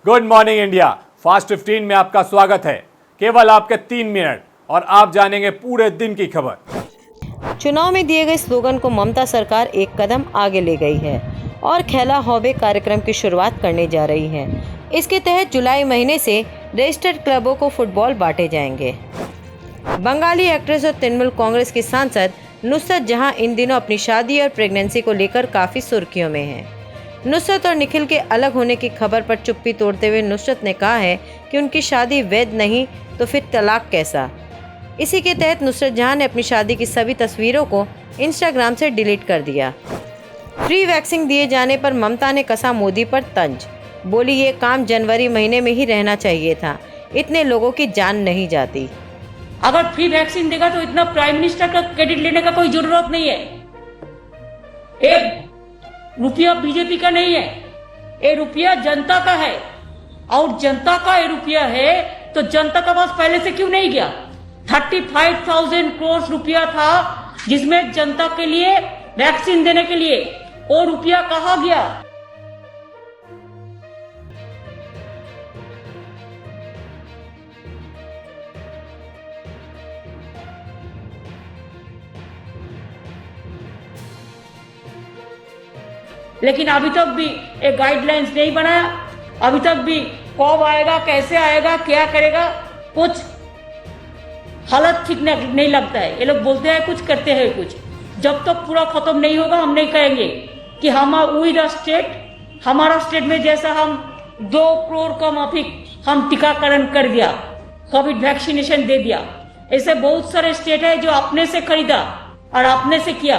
Good morning India fast 15 में आपका स्वागत है। केवल आपके 3 मिनट और आप जानेंगे पूरे दिन की खबर। चुनाव में दिए गए स्लोगन को ममता सरकार एक कदम आगे ले गई है और खेला हौबे कार्यक्रम की शुरुआत करने जा रही है। इसके तहत जुलाई महीने से रजिस्टर्ड क्लबों को फुटबॉल बांटे जाएंगे। बंगाली एक्ट्रेस और तृणमूल कांग्रेस की सांसद नुसरत जहां इन दिनों अपनी शादी और प्रेगनेंसी को लेकर काफी सुर्खियों में हैं। नुसरत और निखिल के अलग होने की खबर पर चुप्पी तोड़ते हुए नुसरत ने कहा है कि उनकी शादी वैध नहीं तो फिर तलाक कैसा। इसी के तहत नुसरत जहां ने अपनी शादी की सभी तस्वीरों को इंस्टाग्राम से डिलीट कर दिया। फ्री वैक्सीन दिए जाने पर ममता ने कसा मोदी पर तंज। बोली ये काम जनवरी महीने में ही रहना चाहिए था, इतने लोगों की जान नहीं जाती। अगर फ्री वैक्सीन देगा तो इतना प्राइम मिनिस्टर का क्रेडिट लेने का कोई जरूरत नहीं है। एक रुपया बीजेपी का नहीं है, ये रुपया जनता का है और जनता का ये रुपया है तो जनता का पास पहले से क्यों नहीं गया। 35,000 करोड़ रुपया था जिसमें जनता के लिए वैक्सीन देने के लिए, वो रुपया कहाँ गया। लेकिन अभी तक भी एक गाइडलाइंस नहीं बनाया, अभी तक भी कब आएगा, कैसे आएगा, क्या करेगा, कुछ हालत ठीक नहीं लगता है। ये लोग बोलते हैं कुछ, करते हैं कुछ। जब तक पूरा खत्म नहीं होगा हम नहीं कहेंगे कि हमारा स्टेट में जैसा हम 2 करोड़ का माफिक हम टीकाकरण कर दिया, कोविड वैक्सीनेशन दे दिया। ऐसे बहुत सारे स्टेट है जो अपने से खरीदा और अपने से किया।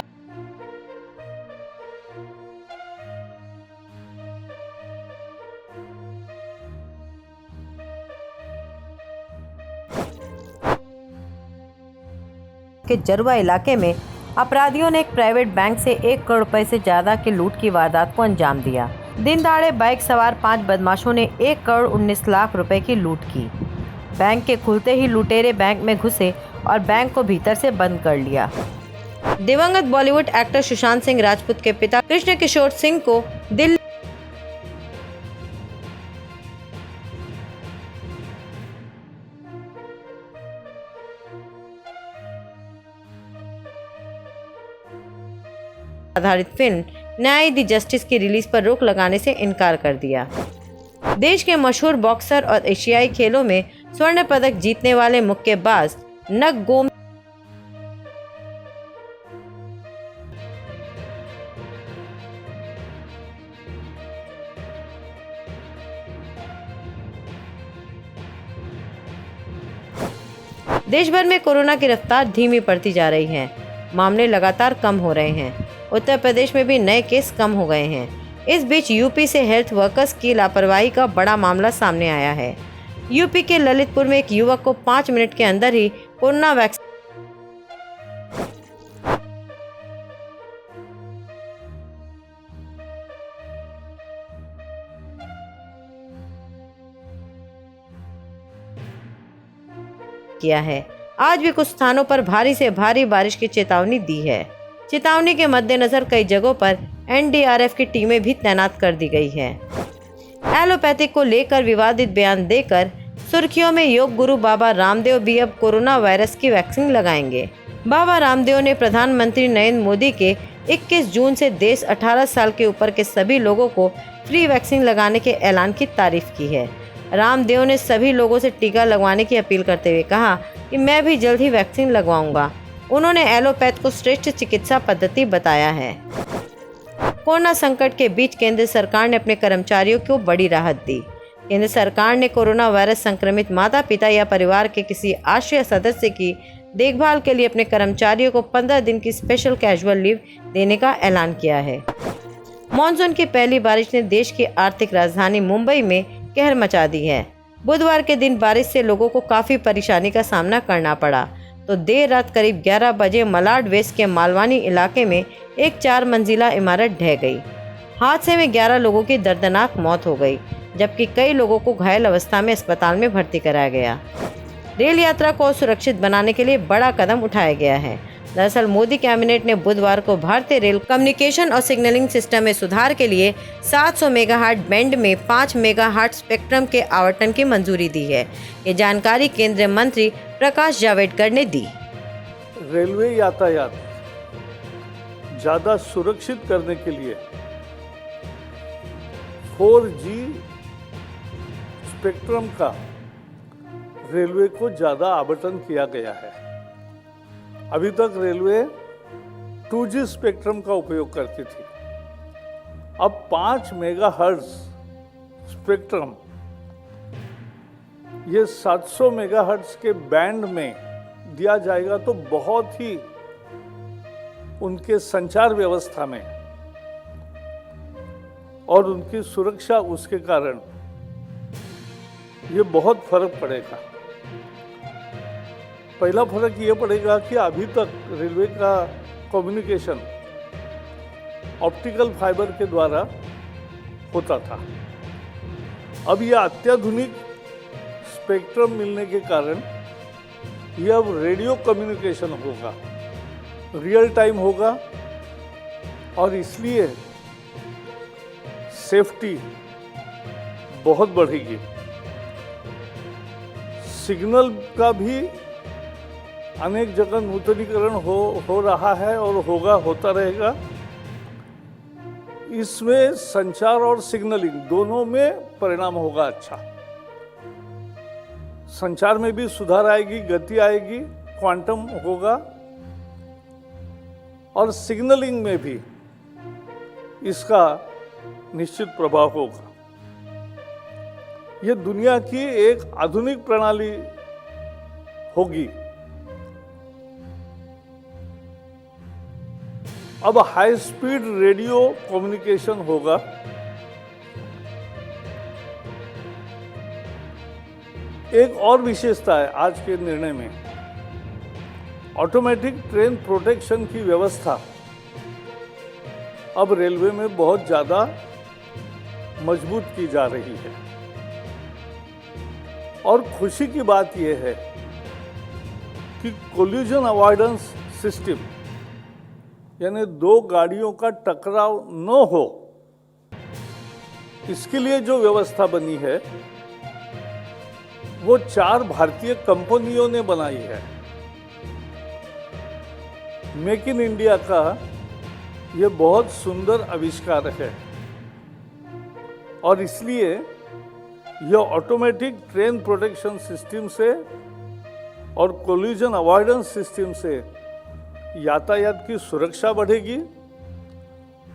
के जरुआ इलाके में अपराधियों ने एक प्राइवेट बैंक से 1 करोड़ रुपए से ज्यादा के लूट की वारदात को अंजाम दिया। दिन दहाड़े बाइक सवार 5 बदमाशों ने 1 करोड़ 19 लाख रुपए की लूट की। बैंक के खुलते ही लुटेरे बैंक में घुसे और बैंक को भीतर से बंद कर लिया। दिवंगत बॉलीवुड एक्टर सुशांत सिंह राजपूत के पिता कृष्ण किशोर सिंह को दिल्ली आधारित फिल्म न्याय दी जस्टिस की रिलीज पर रोक लगाने से इनकार कर दिया। देश के मशहूर बॉक्सर और एशियाई खेलों में स्वर्ण पदक जीतने वाले मुक्केबाज नगगोम देश भर में कोरोना की रफ्तार धीमी पड़ती जा रही है। मामले लगातार कम हो रहे हैं। उत्तर प्रदेश में भी नए केस कम हो गए हैं। इस बीच यूपी से हेल्थ वर्कर्स की लापरवाही का बड़ा मामला सामने आया है। यूपी के ललितपुर में एक युवक को 5 मिनट के अंदर ही कोरोना वैक्सीन किया है। आज भी कुछ स्थानों पर भारी से भारी बारिश की चेतावनी दी है। चेतावनी के मद्देनजर कई जगहों पर एनडीआरएफ की टीमें भी तैनात कर दी गई है। एलोपैथिक को लेकर विवादित बयान देकर सुर्खियों में योग गुरु बाबा रामदेव भी अब कोरोना वायरस की वैक्सीन लगाएंगे। बाबा रामदेव ने प्रधानमंत्री नरेंद्र मोदी के 21 जून से देश 18 साल के ऊपर के सभी लोगों को फ्री वैक्सीन लगाने के ऐलान की तारीफ की है। रामदेव ने सभी लोगों से टीका लगवाने की अपील करते हुए कहा कि मैं भी जल्द ही वैक्सीन लगवाऊंगा। उन्होंने एलोपैथ को श्रेष्ठ चिकित्सा पद्धति बताया है। कोरोना संकट के बीच केंद्र सरकार ने अपने कर्मचारियों को बड़ी राहत दी। केंद्र सरकार ने कोरोना वायरस संक्रमित माता पिता या परिवार के किसी आश्रित सदस्य की देखभाल के लिए अपने कर्मचारियों को 15 दिन की स्पेशल कैजुअल लीव देने का ऐलान किया है। मानसून की पहली बारिश ने देश की आर्थिक राजधानी मुंबई में कहर मचा दी है। बुधवार के दिन बारिश से लोगों को काफ़ी परेशानी का सामना करना पड़ा तो देर रात करीब 11 बजे मलाड वेस्ट के मालवानी इलाके में एक 4 मंजिला इमारत ढह गई। हादसे में 11 लोगों की दर्दनाक मौत हो गई, जबकि कई लोगों को घायल अवस्था में अस्पताल में भर्ती कराया गया। रेल यात्रा को सुरक्षित बनाने के लिए बड़ा कदम उठाया गया है। दरअसल मोदी कैबिनेट ने बुधवार को भारतीय रेल कम्युनिकेशन और सिग्नलिंग सिस्टम में सुधार के लिए 700 मेगाहर्ट्ज बैंड में 5 मेगाहर्ट्ज स्पेक्ट्रम के आवंटन की मंजूरी दी है। ये जानकारी केंद्रीय मंत्री प्रकाश जावड़ेकर ने दी। रेलवे यातायात ज़्यादा सुरक्षित करने के लिए 4G स्पेक्ट्रम का रेलवे को ज़्यादा आवंटन किया गया है। अभी तक रेलवे 2G स्पेक्ट्रम का उपयोग करती थी। अब 5 मेगाहर्ट्ज स्पेक्ट्रम ये 700 मेगाहर्ट्ज के बैंड में दिया जाएगा तो बहुत ही उनके संचार व्यवस्था में और उनकी सुरक्षा उसके कारण ये बहुत फर्क पड़ेगा। पहला फर्क ये पड़ेगा कि अभी तक रेलवे का कम्युनिकेशन ऑप्टिकल फाइबर के द्वारा होता था। अब यह अत्याधुनिक स्पेक्ट्रम मिलने के कारण यह अब रेडियो कम्युनिकेशन होगा, रियल टाइम होगा और इसलिए सेफ्टी बहुत बढ़ेगी। सिग्नल का भी अनेक जगह नूतनीकरण हो रहा है और होता रहेगा। इसमें संचार और सिग्नलिंग दोनों में परिणाम होगा अच्छा। संचार में भी सुधार आएगी, गति आएगी, क्वांटम होगा और सिग्नलिंग में भी इसका निश्चित प्रभाव होगा। यह दुनिया की एक आधुनिक प्रणाली होगी। अब हाई स्पीड रेडियो कम्युनिकेशन होगा। एक और विशेषता है आज के निर्णय में, ऑटोमेटिक ट्रेन प्रोटेक्शन की व्यवस्था अब रेलवे में बहुत ज्यादा मजबूत की जा रही है। और खुशी की बात यह है कि कोलिजन अवॉइडेंस सिस्टम यानी दो गाड़ियों का टकराव न हो, इसके लिए जो व्यवस्था बनी है वो 4 भारतीय कंपनियों ने बनाई है। मेक इन इंडिया का ये बहुत सुंदर आविष्कार है और इसलिए यह ऑटोमेटिक ट्रेन प्रोटेक्शन सिस्टम से और कोलिजन अवॉइडेंस सिस्टम से यातायात की सुरक्षा बढ़ेगी।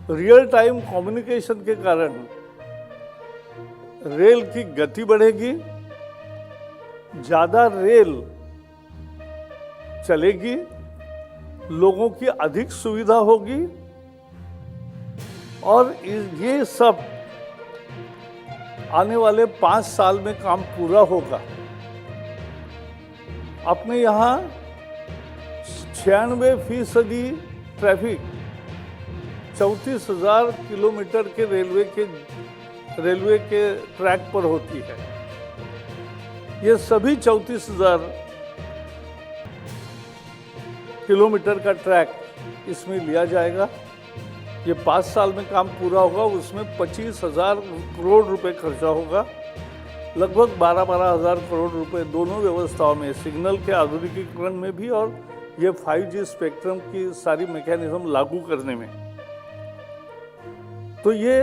रियल टाइम कम्युनिकेशन के कारण रेल की गति बढ़ेगी, ज्यादा रेल चलेगी, लोगों की अधिक सुविधा होगी और ये सब आने वाले 5 साल में काम पूरा होगा। अपने यहाँ 96% ट्रैफिक 34,000 किलोमीटर के रेलवे के ट्रैक पर होती है। ये सभी 34,000 किलोमीटर का ट्रैक इसमें लिया जाएगा। ये 5 साल में काम पूरा होगा, उसमें 25,000 करोड़ रुपए खर्चा होगा। लगभग 12,000 करोड़ रुपए दोनों व्यवस्थाओं में, सिग्नल के आधुनिकीकरण में भी और ये 5G स्पेक्ट्रम की सारी मैकेनिज्म लागू करने में। तो ये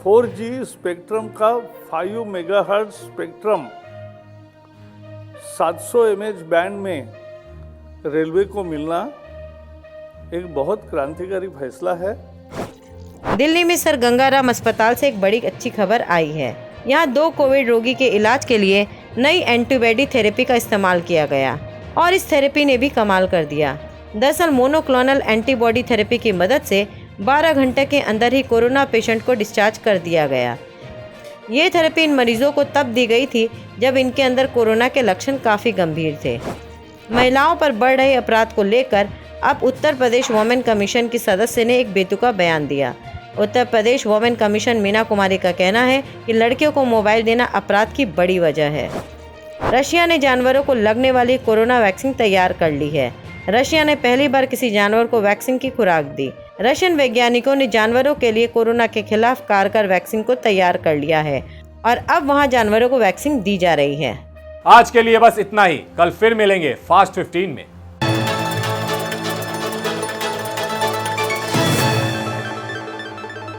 4G स्पेक्ट्रम का 5 मेगाहर्ट्ज स्पेक्ट्रम 700 mHz बैंड में रेलवे को मिलना एक बहुत क्रांतिकारी फैसला है। दिल्ली में सर गंगाराम अस्पताल से एक बड़ी अच्छी खबर आई है। यहाँ 2 कोविड रोगी के इलाज के लिए नई एंटीबॉडी थेरेपी का इस्तेमाल किया गया और इस थेरेपी ने भी कमाल कर दिया। दरअसल मोनोक्लोनल एंटीबॉडी थेरेपी की मदद से 12 घंटे के अंदर ही कोरोना पेशेंट को डिस्चार्ज कर दिया गया। ये थेरेपी इन मरीजों को तब दी गई थी जब इनके अंदर कोरोना के लक्षण काफ़ी गंभीर थे। महिलाओं पर बढ़ रहे अपराध को लेकर अब उत्तर प्रदेश वुमेन कमीशन की सदस्य ने एक बेतुका बयान दिया। उत्तर प्रदेश वुमेन कमीशन मीना कुमारी का कहना है कि लड़कियों को मोबाइल देना अपराध की बड़ी वजह है। रशिया ने जानवरों को लगने वाली कोरोना वैक्सीन तैयार कर ली है। रशिया ने पहली बार किसी जानवर को वैक्सीन की खुराक दी। रशियन वैज्ञानिकों ने जानवरों के लिए कोरोना के खिलाफ कारगर वैक्सीन को तैयार कर लिया है और अब वहां जानवरों को वैक्सीन दी जा रही है। आज के लिए बस इतना ही। कल फिर मिलेंगे फास्ट 15 में।